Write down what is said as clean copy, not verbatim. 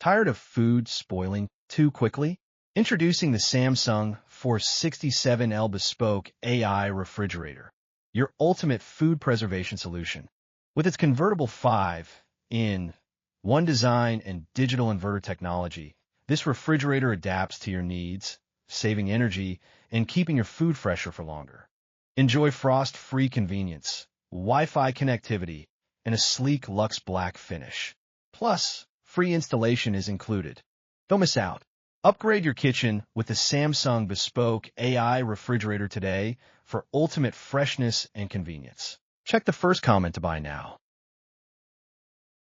Tired of food spoiling too quickly? Introducing the Samsung 467L Bespoke AI Refrigerator, your ultimate food preservation solution. With its convertible 5-in-1 design and digital inverter technology, this refrigerator adapts to your needs, saving energy and keeping your food fresher for longer. Enjoy frost-free convenience, Wi-Fi connectivity, and a sleek luxe black finish. Plus, free installation is included. Don't miss out. Upgrade your kitchen with the Samsung Bespoke AI Refrigerator today for ultimate freshness and convenience. Check the first comment to buy now.